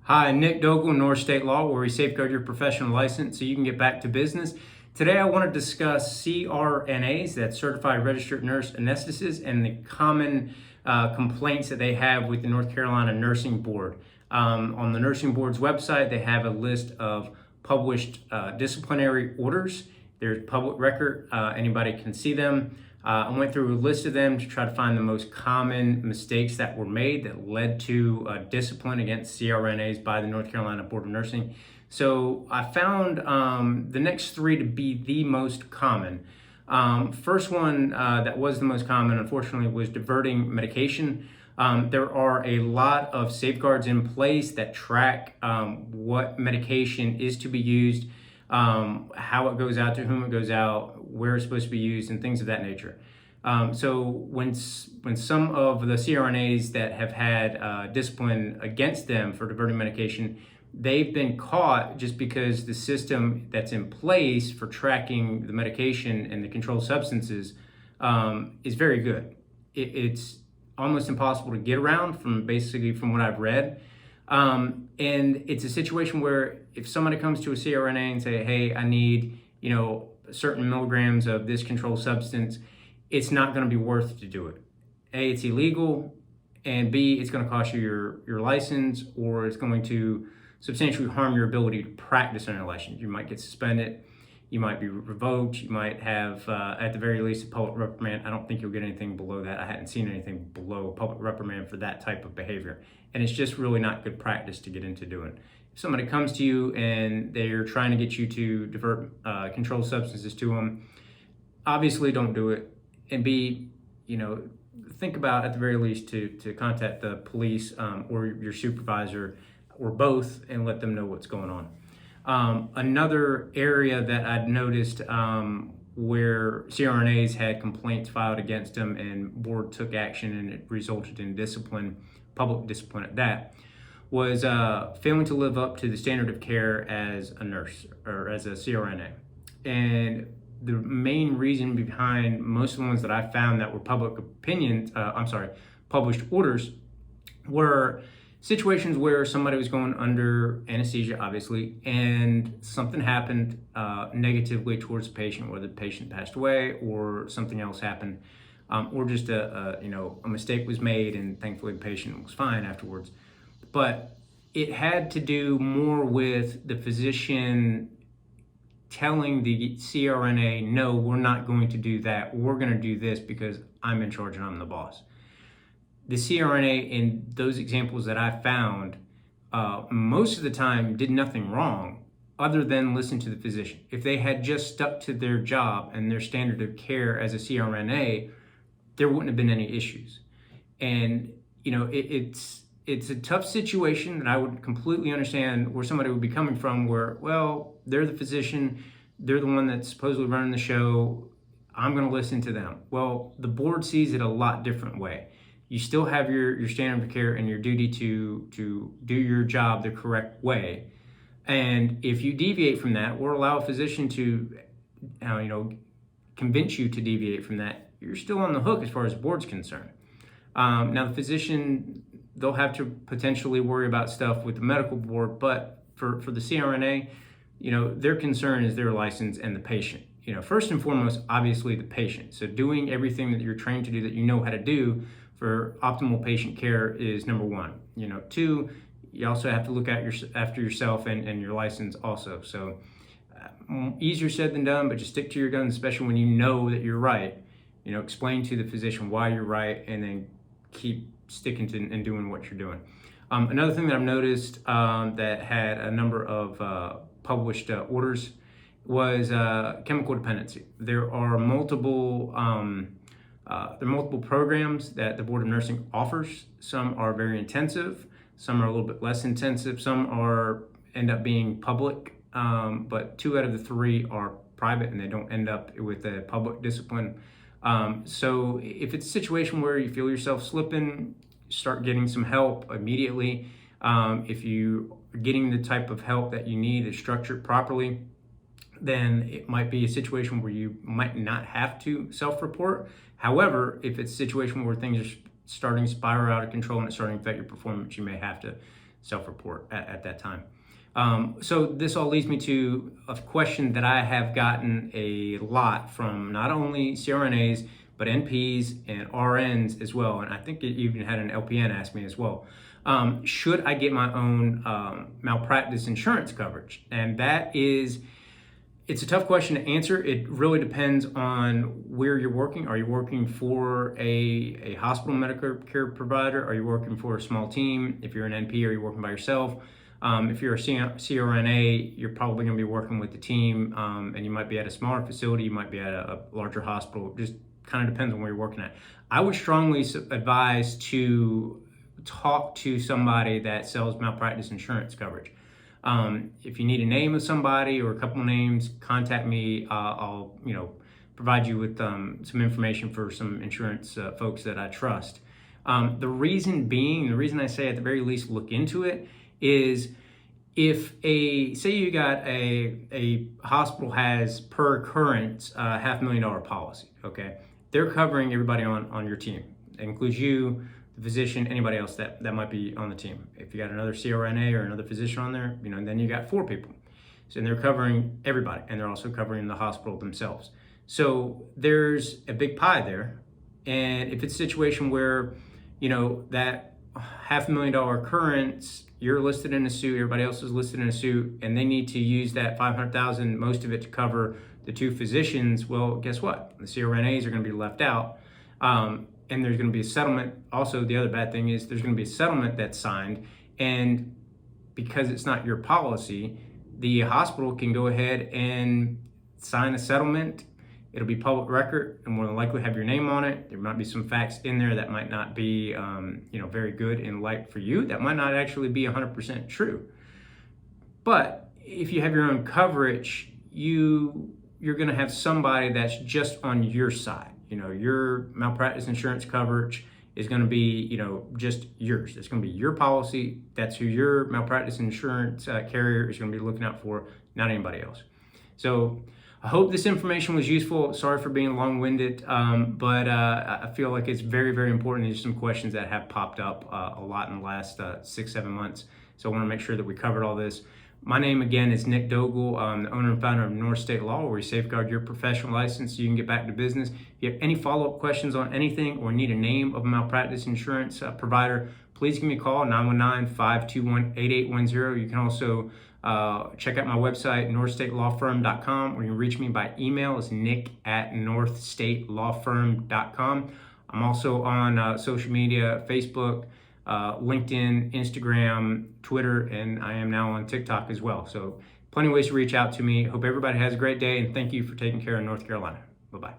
Hi, Nick Dogle, North State Law, where we safeguard your professional license so you can get back to business. Today I want to discuss CRNAs, that's Certified Registered Nurse Anesthetists, and the common complaints that they have with the North Carolina Nursing Board. On the Nursing Board's website, they have a list of published disciplinary orders. There's public record, anybody can see them. I went through a list of them to try to find the most common mistakes that were made that led to discipline against CRNAs by the North Carolina Board of Nursing. So I found the next three to be the most common. First one that was the most common, unfortunately, was diverting medication. There are a lot of safeguards in place that track what medication is to be used, how it goes out, to whom it goes out, where it's supposed to be used, and things of that nature. So when some of the CRNAs that have had discipline against them for diverting medication, they've been caught just because the system that's in place for tracking the medication and the controlled substances is very good. It's almost impossible to get around from what I've read. And it's a situation where if somebody comes to a CRNA and say, hey, I need, certain milligrams of this controlled substance, it's not going to be worth it to do it. A, it's illegal, and B, it's going to cost you your license, or it's going to substantially harm your ability to practice on your license. You might get suspended, you might be revoked, you might have, at the very least, a public reprimand. I don't think you'll get anything below that. I hadn't seen anything below public reprimand for that type of behavior. And it's just really not good practice to get into doing. If somebody comes to you and they're trying to get you to divert controlled substances to them, obviously don't do it. And B, think about at the very least to contact the police or your supervisor or both and let them know what's going on. Another area that I'd noticed where CRNAs had complaints filed against them and board took action and it resulted in discipline, public discipline at that, was failing to live up to the standard of care as a nurse or as a CRNA. And the main reason behind most of the ones that I found that were published orders were situations where somebody was going under anesthesia, obviously, and something happened negatively towards the patient, whether the patient passed away or something else happened, or just a mistake was made, and thankfully the patient was fine afterwards. But it had to do more with the physician telling the CRNA, no, we're not going to do that. We're going to do this because I'm in charge and I'm the boss. The CRNA in those examples that I found, most of the time did nothing wrong other than listen to the physician. If they had just stuck to their job and their standard of care as a CRNA, there wouldn't have been any issues. And, it's a tough situation that I would completely understand where somebody would be coming from where, well, they're the physician, they're the one that's supposedly running the show, I'm going to listen to them. Well, the board sees it a lot different way. You still have your standard of care and your duty to do your job the correct way. And if you deviate from that or allow a physician to, convince you to deviate from that, you're still on the hook as far as the board's concerned. Now, the physician, they'll have to potentially worry about stuff with the medical board, but for the CRNA, their concern is their license and the patient. First and foremost, obviously the patient. So doing everything that you're trained to do, that you know how to do for optimal patient care is number one. Two, you also have to look after yourself and your license also. So easier said than done, but just stick to your guns, especially when you know that you're right. Explain to the physician why you're right, and then keep sticking to and doing what you're doing. Another thing that I've noticed that had a number of published orders was chemical dependency. There are multiple programs that the Board of Nursing offers. Some are very intensive, some are a little bit less intensive, some end up being public, but 2 out of the 3 are private and they don't end up with a public discipline. So if it's a situation where you feel yourself slipping, start getting some help immediately. If you are getting the type of help that you need is structured properly, then it might be a situation where you might not have to self-report. However, if it's a situation where things are starting to spiral out of control and it's starting to affect your performance, you may have to self-report at that time. So this all leads me to a question that I have gotten a lot from not only CRNAs, but NPs and RNs as well. And I think it even had an LPN ask me as well. Should I get my own malpractice insurance coverage? And it's a tough question to answer. It really depends on where you're working. Are you working for a hospital medical care provider? Are you working for a small team? If you're an NP, are you working by yourself? If you're a CRNA, you're probably going to be working with the team, and you might be at a smaller facility, you might be at a larger hospital. Just kind of depends on where you're working at. I would strongly advise to talk to somebody that sells malpractice insurance coverage. If you need a name of somebody or a couple of names, contact me. I'll provide you with some information for some insurance folks that I trust. The reason I say at the very least look into it is if say you got a hospital has per occurrence $500,000 policy, okay? They're covering everybody on your team. That includes you, the physician, anybody else that might be on the team. If you got another CRNA or another physician on there, then you got 4 people. So and they're covering everybody, and they're also covering the hospital themselves. So there's a big pie there. And if it's a situation where, that $500,000 occurrence, you're listed in a suit, everybody else is listed in a suit, and they need to use that $500,000, most of it to cover the 2 physicians, well, guess what? The CRNAs are going to be left out, and there's going to be a settlement. Also, the other bad thing is there's going to be a settlement that's signed, and because it's not your policy, the hospital can go ahead and sign a settlement. It'll be public record and more than likely have your name on it. There might be some facts in there that might not be, very good in light for you. That might not actually be 100% true. But if you have your own coverage, you're going to have somebody that's just on your side. Your malpractice insurance coverage is going to be, just yours. It's going to be your policy. That's who your malpractice insurance carrier is going to be looking out for, not anybody else. So I hope this information was useful. Sorry for being long-winded, but I feel like it's very, very important. There's some questions that have popped up a lot in the last 6-7 months. So I want to make sure that we covered all this. My name, again, is Nick Dogle. I'm the owner and founder of North State Law, where we safeguard your professional license so you can get back to business. If you have any follow-up questions on anything or need a name of a malpractice insurance provider, please give me a call, 919-521-8810. You can also check out my website, northstatelawfirm.com, or you can reach me by email. It's nick@northstatelawfirm.com. I'm also on social media, Facebook, LinkedIn, Instagram, Twitter, and I am now on TikTok as well. So plenty of ways to reach out to me. Hope everybody has a great day, and thank you for taking care of North Carolina. Bye-bye.